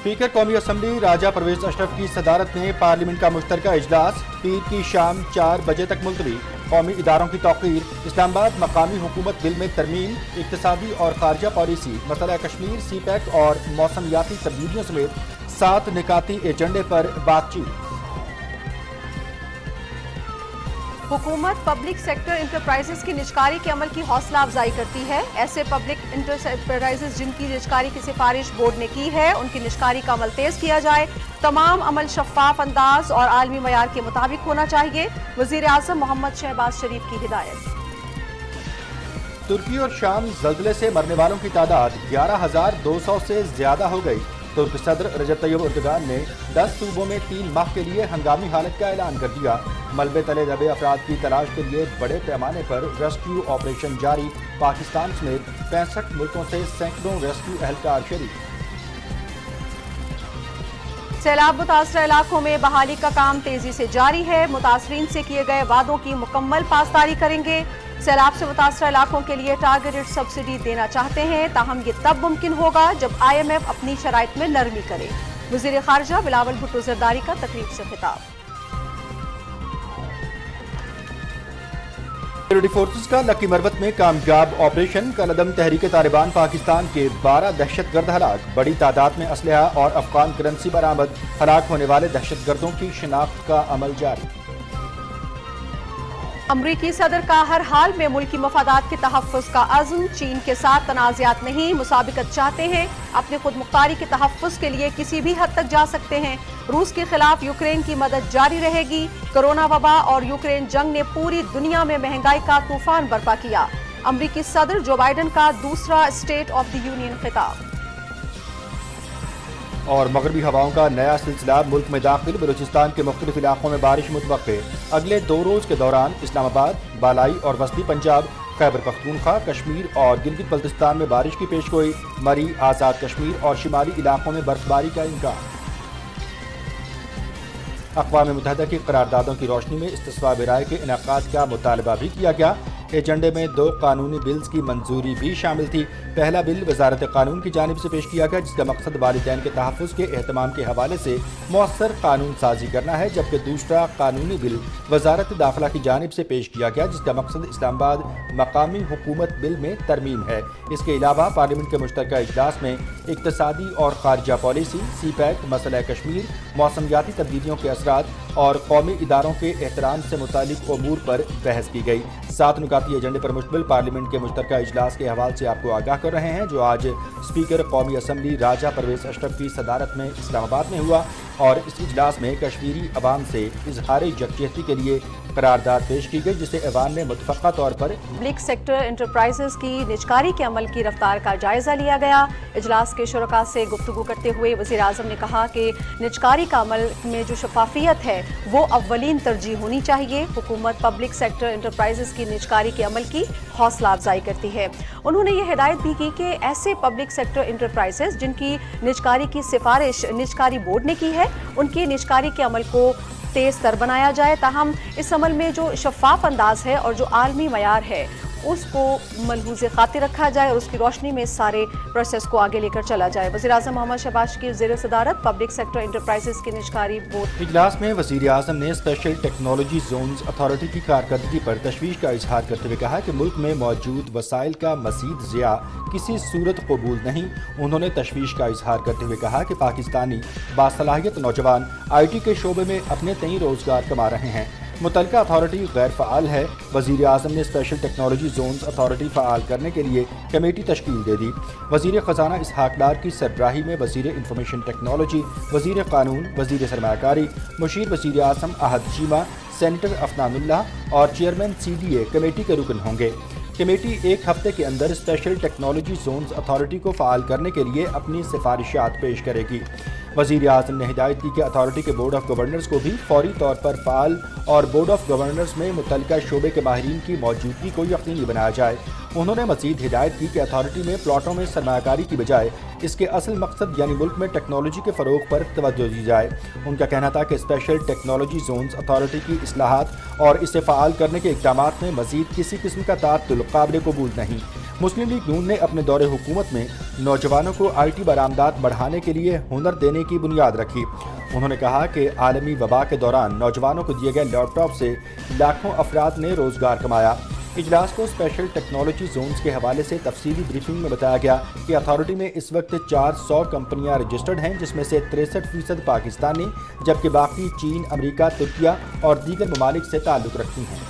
Speaker कौमी assembly राजा परवेज अशरफ की सदारत में पार्लियामेंट का मुश्तरका इजलास पीर की शाम 4 बजे तक मुलतवी। कौमी इदारों की तौक़ीर, इस्लामाबाद मकामी हुकूमत बिल में तरमीम, इक़्तिसादी और खारजा पॉलिसी, मसला कश्मीर, सीपैक और मौसमियाती तब्दीलियों समेत 7 निकाती एजेंडे पर बातचीत। हुकूमत पब्लिक सेक्टर इंटरप्राइजेस की निजकारी के अमल की हौसला अफजाई करती है। ऐसे पब्लिक इंटरप्राइजेस जिनकी निजकारी की सिफारिश बोर्ड ने की है, उनकी निजकारी का अमल तेज किया जाए। तमाम अमल शफाफ अंदाज और आलमी मयार के मुताबिक होना चाहिए। वज़ीर आज़म मोहम्मद शहबाज शरीफ की हिदायत। तुर्की और शाम ज़ल्ज़ले से मरने वालों की तादाद 11,200 से ज्यादा हो गई। तुर्क सदर रजब तैयब एर्दोगान ने 10 सूबों में 3 माह के लिए हंगामी हालत का ऐलान कर दिया। मलबे तले दबे अफराद की तलाश के लिए बड़े पैमाने पर रेस्क्यू ऑपरेशन जारी। पाकिस्तान समेत 65 मुल्कों से सैकड़ों रेस्क्यू एहलकार शरीक। सैलाब मुतासर इलाकों में बहाली का काम तेजी से जारी है। मुतासरीन से किए गए वादों की मुकम्मल पासदारी करेंगे। सैलाब से मुतासर इलाकों के लिए टारगेटेड सब्सिडी देना चाहते हैं, ताहम ये तब मुमकिन होगा जब IMF अपनी शराइत में नरमी करे। वज़ीर खारजा बिलावल भुट्टो जरदारी का तकरीब से खिताब। सिक्योरिटी फोर्सेस का लकी मरवत में कामयाब ऑपरेशन। कलअदम तहरीक तालिबान पाकिस्तान के 12 दहशतगर्द हलाक। बड़ी तादाद में असलहा और अफगान करेंसी बरामद। हलाक होने वाले दहशतगर्दों की शिनाख्त का अमल जारी। अमरीकी सदर का हर हाल में मुल्की मफादात के तहफ़्फ़ुज़ का अज़्म। चीन के साथ तनाज़ात नहीं, मुसाबिकत चाहते हैं। अपने खुद मुख्तारी के तहफ़्फ़ुज़ के लिए किसी भी हद तक जा सकते हैं। रूस के खिलाफ यूक्रेन की मदद जारी रहेगी। कोरोना वबा और यूक्रेन जंग ने पूरी दुनिया में महंगाई का तूफान बर्पा किया। अमरीकी सदर जो बाइडन का दूसरा स्टेट ऑफ द यूनियन खिताब। और मगरबी हवाओं का नया सिलसिला मुल्क में दाखिल। बलूचिस्तान के मुख्तलिफ इलाकों में बारिश मुतवक्के। अगले 2 रोज के दौरान इस्लामाबाद, बालाई और वस्ती पंजाब, खैबर पख्तूनख्वा, कश्मीर और गिलगित बल्तिस्तान में बारिश की पेशगोई। मरी, आज़ाद कश्मीर और शिमाली इलाकों में बर्फबारी का इम्कान। अक़वाम मुत्तहिदा की करारदादों की रोशनी में इस्तिस्वा बराए के इनेकाद का मुतालबा भी किया गया। एजेंडे में 2 कानूनी बिल्स की मंजूरी भी शामिल थी। पहला बिल वजारत कानून की जानिब से पेश किया गया, जिसका मकसद वालिदैन के तहफ़्फ़ुज़ के एहतमाम के हवाले से मौसर कानून साजी करना है, जबकि दूसरा कानूनी बिल वजारत दाखिला की जानिब से पेश किया गया, जिसका मकसद इस्लामाबाद मकामी हुकूमत बिल में तरमीम है। इसके अलावा पार्लियामेंट के मुश्तरका इजलास में इक़्तिसादी और खारजा पॉलिसी, सीपैक, मसला कश्मीर, मौसमियाती तब्दीलियों के असरात और कौमी इदारों के एहतराम से मुतालिक अमूर पर बहस की गई। 7 निकाती एजेंडे पर मुश्तमिल पार्लियामेंट के मुश्तरका इजलास के हवाले से आपको आगाह कर रहे हैं, जो आज स्पीकर कौमी असम्बली राजा परवेज अशरफ की सदारत में इस्लामाबाद में हुआ। और इस इजलास में कश्मीरी अवाम से इजहार यकजहती के लिए करारदाद पेश की गई, जिसे ऐवान ने मुतफ़क़ा तौर पर पब्लिक सेक्टर इंटरप्राइजेस की निजकारी के अमल की रफ्तार का जायजा लिया गया। इजलास के शुरका से गुफ्तगू करते हुए वज़ीर आज़म ने कहा कि निजकारी का अमल में जो शफाफियत है वो अव्वलीन तरजीह होनी चाहिए। हुकूमत पब्लिक सेक्टर इंटरप्राइजेस की निजकारी के अमल की हौसला अफजाई करती है। उन्होंने ये हिदायत भी की कि ऐसे पब्लिक सेक्टर इंटरप्राइजेस जिनकी निजकारी की सिफारिश निजकारी बोर्ड ने की है, उनकी निजकारी के अमल को तेज तर बनाया जाए। ताहम इस अमल में जो शफाफ अंदाज है और जो आलमी मयार है उसको मलहूज़े खातिर रखा जाए और उसकी रोशनी में सारे प्रोसेस को आगे लेकर चला जाए। वज़ीर आज़म मोहम्मद शहबाज की ज़ेर सदारत पब्लिक सेक्टर इंटरप्राइजेस की निजकारी बोर्ड इजलास में वज़ीर आज़म ने स्पेशल टेक्नोलॉजी जोन्स अथॉरिटी की कारकर्दगी पर तशवीश का इजहार करते हुए कहा कि मुल्क में मौजूद वसाइल का मज़ीद ज़िया किसी सूरत कबूल नहीं। उन्होंने तशवीश का इजहार करते हुए कहा कि पाकिस्तानी बासलाहियत नौजवान IT के शोबे में अपने तय रोज़गार कमा रहे हैं। मुतलका अथॉरिटी गैर फ़ाल है। वज़ीर आज़म ने स्पेशल टेक्नोलॉजी जोन्स अथॉरिटी फ़ाल करने के लिए कमेटी तश्कील दे दी। वज़ीर ख़जाना इसहाक़ डार की सरबराही में वज़ीर इंफॉर्मेशन टेक्नोलॉजी, वज़ीर कानून, वज़ीर सरमायाकारी, मुशीर वज़ीर आज़म अहद चीमा, सेनेटर अफनानुल्लाह और चेयरमैन CDA कमेटी के रुकन होंगे। कमेटी 1 हफ्ते के अंदर स्पेशल टेक्नोलॉजी जोन्स अथॉरिटी को फ़ाल करने के लिए अपनी सिफारिशात पेश करेगी। वज़ीर आज़म ने हिदायत की कि अथॉरिटी के बोर्ड ऑफ गवर्नर्स को भी फौरी तौर पर फ़ाल और बोर्ड ऑफ गवर्नर्स में मुतल्लिका शोबे के माहिरीन की मौजूदगी को यकीनी बनाया जाए। उन्होंने मज़ीद हिदायत की कि अथॉरिटी में प्लाटों में सरमायाकारी की बजाय इसके असल मकसद यानी मुल्क में टेक्नोलॉजी के फ़रोग पर तवज्जो दी जाए। उनका कहना था कि स्पेशल टेक्नोलॉजी जोन्स अथॉरिटी की इस्लाहात और इसे फ़ाल करने के इक़दामात में मज़ीद किसी किस्म का ताअत्तुल काबिल कबूल नहीं। मुस्लिम लीग नून ने अपने दौरे हुकूमत में नौजवानों को IT बरामदात बढ़ाने के लिए हुनर देने की बुनियाद रखी। उन्होंने कहा कि आलमी वबा के दौरान नौजवानों को दिए गए लैपटॉप से लाखों अफराद ने रोज़गार कमाया। इजलास को स्पेशल टेक्नोलॉजी जोन्स के हवाले से तफसीली ब्रीफिंग में बताया गया कि अथॉरिटी में इस वक्त 400 कंपनियां रजिस्टर्ड हैं, जिसमें से 63% पाकिस्तानी, जबकि बाकी चीन, अमेरिका, तुर्किया और दीगर ममालिक से ताल्लुक़ रखती हैं।